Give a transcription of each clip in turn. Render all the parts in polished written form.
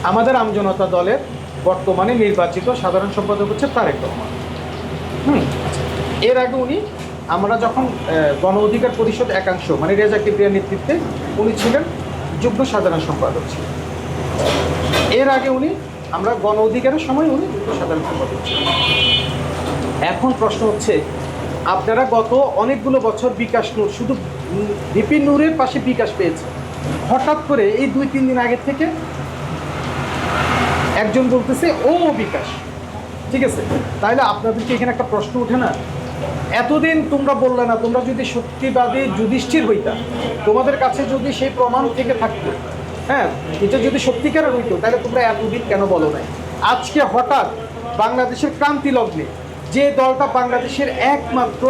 আমাদের আমজনতা দলের বর্তমানে নির্বাচিত সাধারণ সম্পাদক হচ্ছে তারেক রহমান। এর আগে উনি, আমরা যখন গণ অধিকার পরিষদ একাংশ মানে রেজা কিবরিয়ার নেতৃত্বে উনি ছিলেন যুগ্ম সাধারণ সম্পাদক ছিলেন। এর আগে উনি, আমরা গণ অধিকারের সময় উনি যুগ্ম সাধারণ সম্পাদক ছিলেন। এখন প্রশ্ন হচ্ছে, আপনারা গত অনেকগুলো বছর বিকাশ নূর, শুধু ভিপি নূরের পাশে বিকাশ পেয়েছে, হঠাৎ করে এই 2-3 দিন আগের থেকে একজন বলতেছে ও বিকাশ। ঠিক আছে, তাহলে আপনাদেরকে এখানে একটা প্রশ্ন ওঠে না, এতদিন তোমরা বললে না, তোমরা যদি সত্যিবাদী যুধিষ্ঠির হইতা, তোমাদের কাছে যদি সেই প্রমাণ থেকে থাকতো, হ্যাঁ, এটা যদি সত্যিকারের হইতো, তাহলে তোমরা এতদিন কেন বলো নাই? আজকে হঠাৎ বাংলাদেশের ক্রান্তি লগ্নে যে দলটা বাংলাদেশের একমাত্র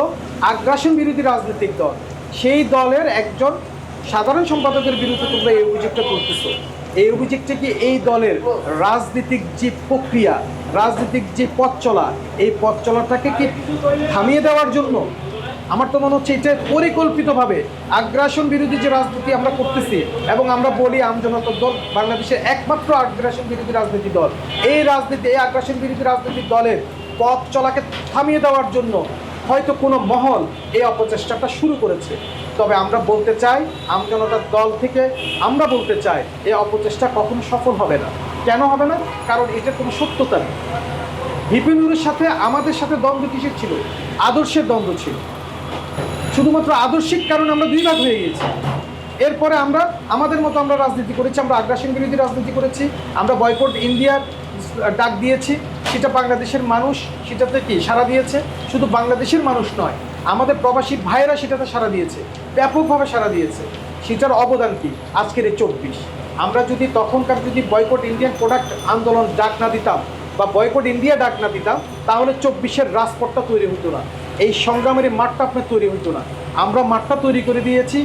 আগ্রাসন বিরোধী রাজনৈতিক দল, সেই দলের একজন সাধারণ সম্পাদকের বিরুদ্ধে তোমরা এই অভিযোগটা করতেছো। এই অভিযোগটা কি এই দলের রাজনৈতিক যে প্রক্রিয়া, রাজনৈতিক যে পথ চলা, এই পথ চলাটাকে কি থামিয়ে দেওয়ার জন্য? আমার তো মনে হচ্ছে এটা পরিকল্পিতভাবে আগ্রাসন বিরোধী যে রাজনীতি আমরা করতেছি, এবং আমরা বলি আমজনতা দল বাংলাদেশের একমাত্র আগ্রাসন বিরোধী রাজনৈতিক দল, এই রাজনীতি, এই আগ্রাসন বিরোধী রাজনৈতিক দলের পথ চলাকে থামিয়ে দেওয়ার জন্য হয়তো কোনো মহল এই অপচেষ্টাটা শুরু করেছে। তবে আমরা বলতে চাই, আমজনতার দল থেকে আমরা বলতে চাই, এই অপচেষ্টা কখনো সফল হবে না। কেন হবে না? কারণ এটা কোনো সত্যতা নেই। ভিপি নূরের সাথে আমাদের সাথে দ্বন্দ্ব কিসের ছিল? আদর্শের দ্বন্দ্ব ছিল। শুধুমাত্র আদর্শিক কারণে আমরা দুই ভাগ হয়ে গেছি। এরপরে আমরা আমাদের মতো আমরা রাজনীতি করেছি, আমরা আগ্রাসন বিরোধী রাজনীতি করেছি, আমরা বয়কট ইন্ডিয়ার ডাক দিয়েছি, সেটা বাংলাদেশের মানুষ সেটাতে কি সাড়া দিয়েছে? শুধু বাংলাদেশের মানুষ নয়, আমাদের প্রবাসী ভাইয়েরা সেটাতে সাড়া দিয়েছে, ব্যাপকভাবে সাড়া দিয়েছে। সেটার অবদান কি? আজকের এই 24। আমরা যদি তখনকার যদি বয়কট ইন্ডিয়ান প্রোডাক্ট আন্দোলন ডাক না দিতাম বা বয়কট ইন্ডিয়া ডাক না দিতাম, তাহলে 24-এর রাজপথটা তৈরি হতো না, এই সংগ্রামের মাঠটা আপনার তৈরি হতো না। আমরা মাঠটা তৈরি করে দিয়েছি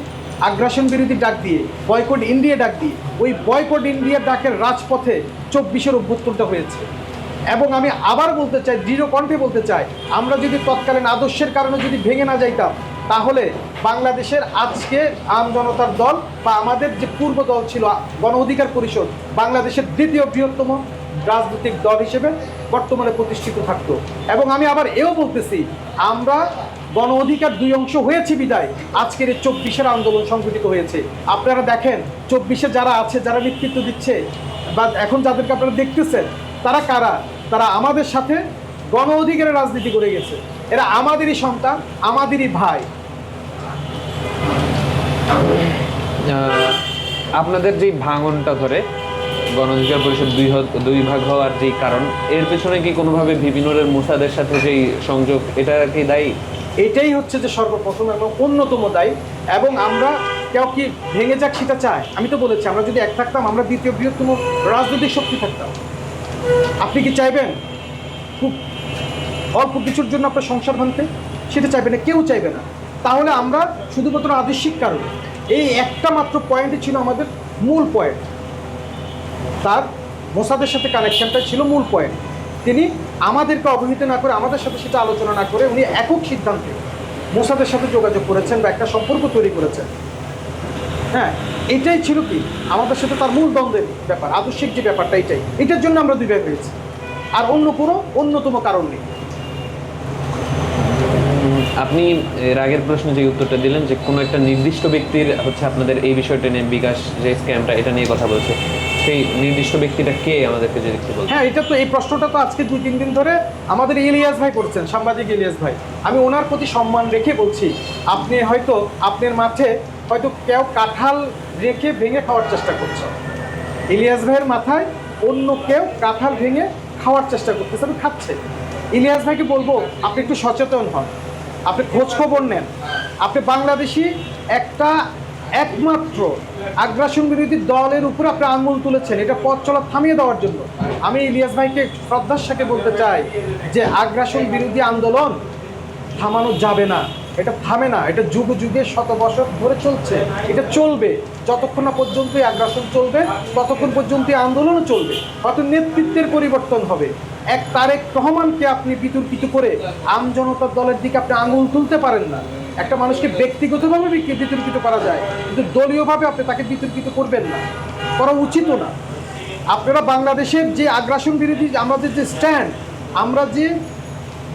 আগ্রাসন বিরোধী ডাক দিয়ে, বয়কট ইন্ডিয়া ডাক দিয়ে। ওই বয়কট ইন্ডিয়া ডাকের রাজপথে 24-এর অভ্যুত্থানটা হয়েছে। এবং আমি আবার বলতে চাই, দৃঢ় কণ্ঠে বলতে চাই, আমরা যদি তৎকালীন আদর্শের কারণে যদি ভেঙে না যাইতাম, তাহলে বাংলাদেশের আজকে আমজনতার দল বা আমাদের যে পূর্ব দল ছিল গণ অধিকার পরিষদ, বাংলাদেশের দ্বিতীয় বৃহত্তম রাজনৈতিক দল হিসেবে বর্তমানে প্রতিষ্ঠিত থাকতো। এবং আমি আবার এও বলতেছি, আমরা গণ অধিকার 2 অংশ হয়েছে বিদায় আজকের এই 24-এর আন্দোলন সংগঠিত হয়েছে। আপনারা দেখেন 24-এ যারা আছে, যারা নেতৃত্ব দিচ্ছে বা এখন যাদেরকে আপনারা দেখতেছেন, তারা কারা? তারা আমাদের সাথে গণ অধিকারের রাজনীতি করে গেছে। এরা আমাদেরই সন্তান, আমাদেরই ভাই। আপনাদের যেই ভাঙনটা ধরে গণ অধিকার পরিষদ দুই ভাগ হওয়ার যেই কারণ, এর পেছনে কি কোনোভাবে ভিপি নূরের মুসাদের সাথে যেই সংযোগ, এটা কি দায়ী? এটাই হচ্ছে যে সর্বপ্রথম এবং অন্যতম দায়ী। এবং আমরা কেউ কি ভেঙে যাক সেটা চাই? আমি তো বলেছি, আমরা যদি এক থাকতাম, আমরা দ্বিতীয় বৃহত্তম রাজনৈতিক শক্তি থাকতাম। আপনি কি চাইবেন খুব অল্প কিছুর জন্য আপনার সংসার ভাঙতে? সেটা চাইবে না, কেউ চাইবে না। তাহলে আমরা শুধুমাত্র আদর্শিক কারণে, এই একটা মাত্র পয়েন্টই ছিল আমাদের মূল পয়েন্ট। তার মোসাদের সাথে কানেকশনটা ছিল মূল পয়েন্ট। তিনি আমাদেরকে অবহিত না করে, আমাদের সাথে সেটা আলোচনা না করে, উনি একক সিদ্ধান্তে মোসাদের সাথে যোগাযোগ করেছেন বা একটা সম্পর্ক তৈরি করেছেন। হ্যাঁ, এটাই ছিল কি আমাদের সাথে তার মূল দ্বন্দ্বের ব্যাপার, আদর্শিক যে ব্যাপারটা, এটার জন্য আমরা দুই ভাগ হয়েছি। আর অন্য কোনো অন্যতম কারণ নেই। আপনি এর আগের প্রশ্নে যে উত্তরটা দিলেন যে কোনো একটা নির্দিষ্ট ব্যক্তির হচ্ছে আপনাদের এই বিষয়টা নিয়ে, বিকাশ যে স্ক্যামটা, এটা নিয়ে কথা বলছে, সেই নির্দিষ্ট ব্যক্তিটা কে আমাদেরকে যদি একটু বলতেন। হ্যাঁ, এটা তো, এই প্রশ্নটা তো আজকে 2-3 দিন ধরে আমাদের ইলিয়াস ভাই করছেন, সাংবাদিক ইলিয়াস ভাই। আমি ওনার প্রতি সম্মান রেখে বলছি, আপনি হয়তো আপনার মাঠে হয়তো কেউ কাঁঠাল রেখে ভেঙে খাওয়ার চেষ্টা করছে। ইলিয়াস ভাইয়ের মাথায় অন্য কেউ কাঁঠাল ভেঙে খাওয়ার চেষ্টা করতেছে, আমি খাচ্ছে। ইলিয়াস ভাইকে বলবো, আপনি একটু সচেতন হন, আপনি খোঁজখবর নেন। আপনি বাংলাদেশি একটা একমাত্র আগ্রাসন বিরোধী দলের উপর আপনি আঙুল তুলেছেন, এটা পথ চলা থামিয়ে দেওয়ার জন্য। আমি ইলিয়াস ভাইকে শ্রদ্ধার সাথে বলতে চাই যে আগ্রাসন বিরোধী আন্দোলন থামানো যাবে না, এটা থামে না, এটা যুগ যুগে শত বছর ধরে চলছে, এটা চলবে যতক্ষণ না পর্যন্ত আগ্রাসন চলবে, ততক্ষণ পর্যন্ত আন্দোলনও চলবে। হয়তো নেতৃত্বের পরিবর্তন হবে। এক তারেক রহমানকে আপনি বিতর্কিত করে আমজনতার দলের দিকে আপনি আঙুল তুলতে পারেন না। একটা মানুষকে ব্যক্তিগতভাবে বিতর্কিত করা যায়, কিন্তু দলীয়ভাবে আপনি তাকে বিতর্কিত করবেন না, করা উচিতও না। আপনারা বাংলাদেশের যে আগ্রাসন বিরোধী আমাদের যে স্ট্যান্ড, আমরা যে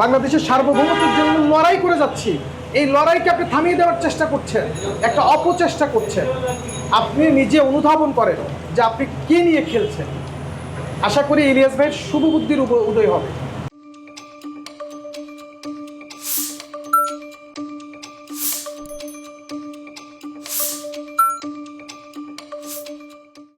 বাংলাদেশের সার্বভৌমত্বের জন্য লড়াই করে যাচ্ছি, এই লড়াইকে আপনি থামিয়ে দেওয়ার চেষ্টা করছেন, একটা অপচেষ্টা করছেন। আপনি নিজে অনুধাবন করেন যে আপনি কী নিয়ে খেলছেন। আশা করি ইলিয়াস ভাইয়ের শুভ বুদ্ধির উদয় হবে।